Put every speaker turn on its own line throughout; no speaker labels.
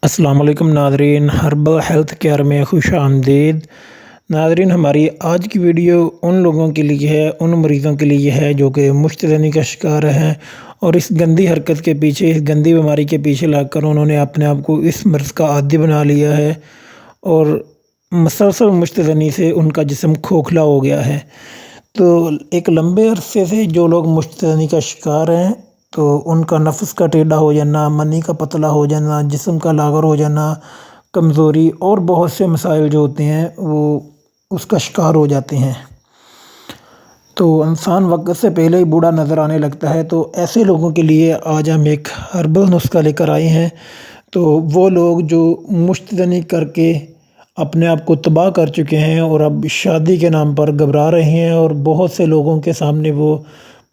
अस्सलाम वालेकुम Nadreen, herbal health care में खुश आमदीद। नादरीन, हमारी आज की वीडियो उन लोगों के लिए है, उन मरीज़ों के लिए है जो कि मुश्तजनी का शिकार हैं और इस गंदी हरकत के पीछे, इस गंदी बीमारी के पीछे लगकर उन्होंने अपने आप को इस मर्ज़ का आदी बना लिया है और मसलसल मुश्तजनी से उनका जिस्म खोखला हो गया है। तो एक लंबे अरसे से जो लोग मुश्तजनी का शिकार हैं तो उनका नफ़्स का टेढ़ा हो जाना, मनी का पतला हो जाना, जिस्म का लाग़र हो जाना, कमज़ोरी और बहुत से मसाइल जो होते हैं वो उसका शिकार हो जाते हैं। तो इंसान वक्त से पहले ही बूढ़ा नज़र आने लगता है। तो ऐसे लोगों के लिए आज हम एक हर्बल नुस्खा लेकर आए हैं। तो वो लोग जो मुश्तजनी करके अपने आप को तबाह कर चुके हैं और अब शादी के नाम पर घबरा रहे हैं और बहुत से लोगों के सामने वो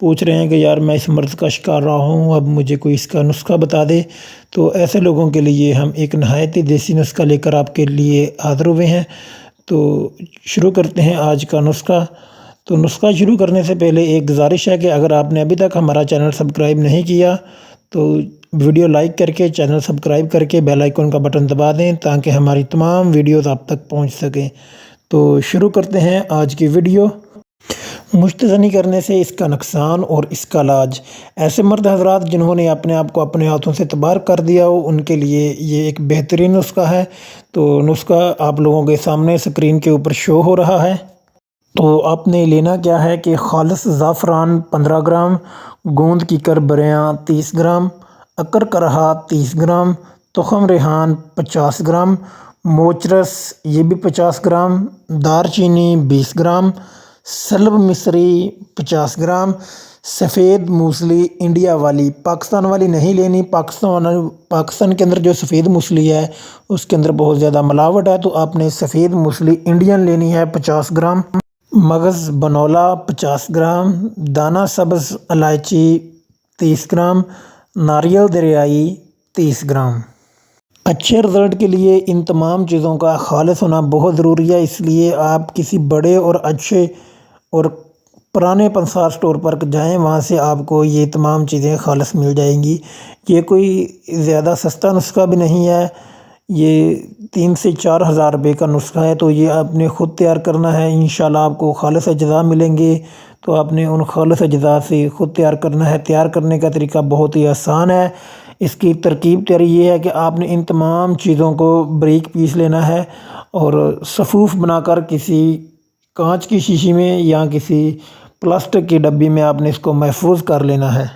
पूछ रहे हैं कि यार मैं इस मर्ज़ का शिकार रहा हूँ, अब मुझे कोई इसका नुस्खा बता दे। तो ऐसे लोगों के लिए हम एक नहायत ही देसी नुस्खा लेकर आपके लिए हाज़िर हुए हैं। तो शुरू करते हैं आज का नुस्खा। तो नुस्खा शुरू करने से पहले एक गुजारिश है कि अगर आपने अभी तक हमारा चैनल सब्सक्राइब नहीं किया तो वीडियो लाइक करके चैनल सब्सक्राइब करके बेल आइकन का बटन दबा दें ताकि हमारी तमाम वीडियोज़ आप तक पहुंच सकें। तो शुरू करते हैं आज की वीडियो। मुश्तजनी करने से इसका नुकसान और इसका इलाज। ऐसे मर्द हज़रात जिन्होंने अपने आप को अपने हाथों से तबाह कर दिया हो उनके लिए ये एक बेहतरीन नुस्खा है। तो नुस्खा आप लोगों के सामने स्क्रीन के ऊपर शो हो रहा है। तो आपने लेना क्या है कि खालिस ज़ाफ़रान 15 ग्राम, गोंद की कर बरेयाँ 30 ग्राम, अकर करहा 30 ग्राम, तुखम रेहान 50 ग्राम, मोचरस ये भी 50 ग्राम, दारचीनी 20 ग्राम, सलब मिस्री 50 ग्राम, सफ़ेद मूसली इंडिया वाली, पाकिस्तान वाली नहीं लेनी। पाकिस्तान के अंदर जो सफ़ेद मूसली है उसके अंदर बहुत ज़्यादा मिलावट है। तो आपने सफ़ेद मूसली इंडियन लेनी है 50 ग्राम, मगज़ बनौला 50 ग्राम, दाना सब्ज़ इलायची 30 ग्राम, नारियल दरियाई 30 ग्राम। अच्छे रिज़ल्ट के लिए इन तमाम चीज़ों का खालिस होना बहुत ज़रूरी है। इसलिए आप किसी बड़े और अच्छे और पुराने पंसार स्टोर पर जाएं, वहाँ से आपको ये तमाम चीज़ें खालिस मिल जाएंगी। ये कोई ज़्यादा सस्ता नुस्खा भी नहीं है, ये 3 से 4 हज़ार रुपये का नुस्खा है। तो ये आपने ख़ुद तैयार करना है, इंशाल्लाह आपको खालिस अज्जा मिलेंगे। तो आपने उन खालिस अज्जा से ख़ुद तैयार करना है। तैयार करने का तरीका बहुत ही आसान है। इसकी तरकीब तैयारी ये है कि आपने इन तमाम चीज़ों को बारीक पीस लेना है और सफ़ूफ़ बनाकर किसी कांच की शीशी में या किसी प्लास्टिक की डब्बी में आपने इसको महफूज कर लेना है।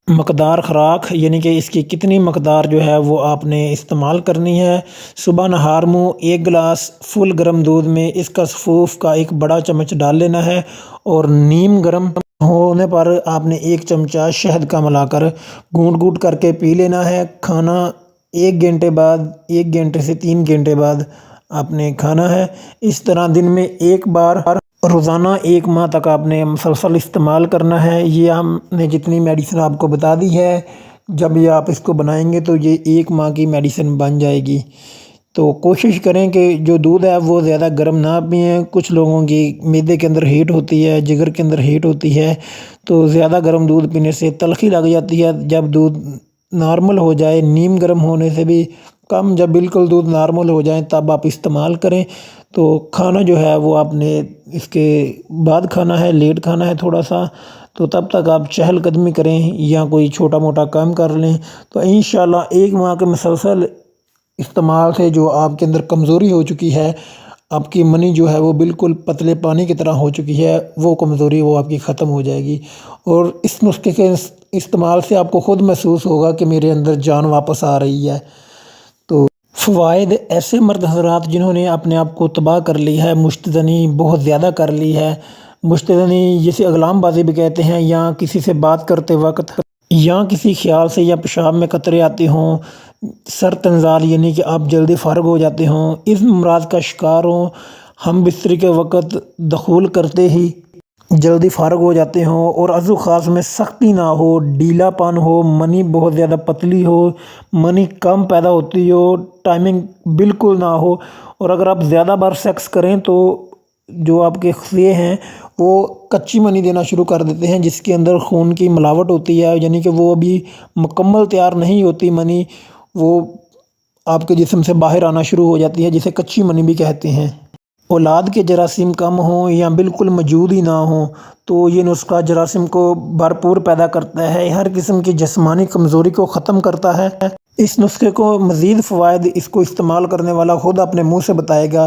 मकदार ख़ुराक यानी कि इसकी कितनी मकदार जो है वो आपने इस्तेमाल करनी है। सुबह नहार मुँह 1 गिलास फुल गर्म दूध में इसका सफ़ूफ़ का एक बड़ा चम्मच डाल लेना है और नीम गर्म होने पर आपने 1 चमचा शहद का मिलाकर घूंट घूंट करके पी लेना है। खाना 1 घंटे बाद, 1 घंटे से 3 घंटे बाद आपने खाना है। इस तरह दिन में 1 बार रोज़ाना 1 माह तक आपने मुसलसल इस्तेमाल करना है। ये हमने जितनी मेडिसिन आपको बता दी है, जब ये आप इसको बनाएंगे तो ये 1 माह की मेडिसिन बन जाएगी। तो कोशिश करें कि जो दूध है वो ज़्यादा गर्म ना पिएं। कुछ लोगों की मैदे के अंदर हीट होती है, जिगर के अंदर हीट होती है, तो ज़्यादा गर्म दूध पीने से तलखी लग जाती है। जब दूध नॉर्मल हो जाए, नीम गर्म होने से भी कम, जब बिल्कुल दूध नॉर्मल हो जाए तब आप इस्तेमाल करें। तो खाना जो है वो आपने इसके बाद खाना है, लेट खाना है थोड़ा सा। तो तब तक आप चहलकदमी करें या कोई छोटा मोटा काम कर लें। तो इंशाल्लाह 1 माह के मुसलसल इस्तेमाल से जो आपके अंदर कमज़ोरी हो चुकी है, आपकी मनी जो है वो बिल्कुल पतले पानी की तरह हो चुकी है, वो कमज़ोरी वो आपकी ख़त्म हो जाएगी। और इस नुस्खे के इस्तेमाल से आपको ख़ुद महसूस होगा कि मेरे अंदर जान वापस आ रही है। तो फ़वाइद। ऐसे मर्द हज़रात जिन्होंने अपने आप को तबाह कर ली है, मुश्तजनी बहुत ज़्यादा कर ली है, मुश्तजनी जिसे अगलाम बाजी भी कहते हैं, या किसी से बात करते वक्त या किसी ख्याल से या पेशाब में कतरे आते हों, सर तंजाल यानी कि आप जल्दी फ़ारग हो जाते हों, इस अमराज़ का शिकार हों, हम बिस्तरी के वक़्त दखूल करते ही जल्दी फ़ारग हो जाते हों और अज़ू ख़ास में सख्ती ना हो, ढीलापन हो, मनी बहुत ज़्यादा पतली हो, मनी कम पैदा होती हो, टाइमिंग बिल्कुल ना हो, और अगर आप ज़्यादा बार सेक्स करें तो जो आपके ख़ुफ़िये हैं वो कच्ची मनी देना शुरू कर देते हैं, जिसके अंदर खून की मिलावट होती है, यानी कि वो अभी मुकम्मल तैयार नहीं होती मनी, वो آپ کے جسم سے باہر آنا شروع ہو جاتی ہے، جسے کچی منی بھی کہتے ہیں۔ اولاد کے جراثیم کم ہوں یا بالکل موجود ہی نہ ہوں تو یہ نسخہ جراثیم کو بھرپور پیدا کرتا ہے، ہر قسم کی جسمانی کمزوری کو ختم کرتا ہے۔ اس نسخے کو مزید فوائد اس کو استعمال کرنے والا خود اپنے منہ سے بتائے گا۔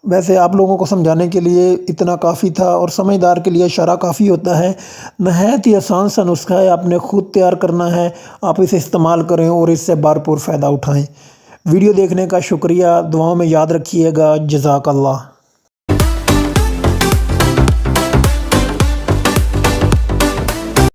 ویسے آپ لوگوں کو سمجھانے کے لیے اتنا کافی تھا، اور سمجھدار کے لیے شرح کافی ہوتا ہے۔ نہایت ہی آسان سا نسخہ ہے، آپ نے خود تیار کرنا ہے، آپ اسے استعمال کریں اور اس سے بھرپور فائدہ اٹھائیں۔ ویڈیو دیکھنے کا شکریہ، دعاؤں میں یاد رکھیے گا۔ جزاک اللہ۔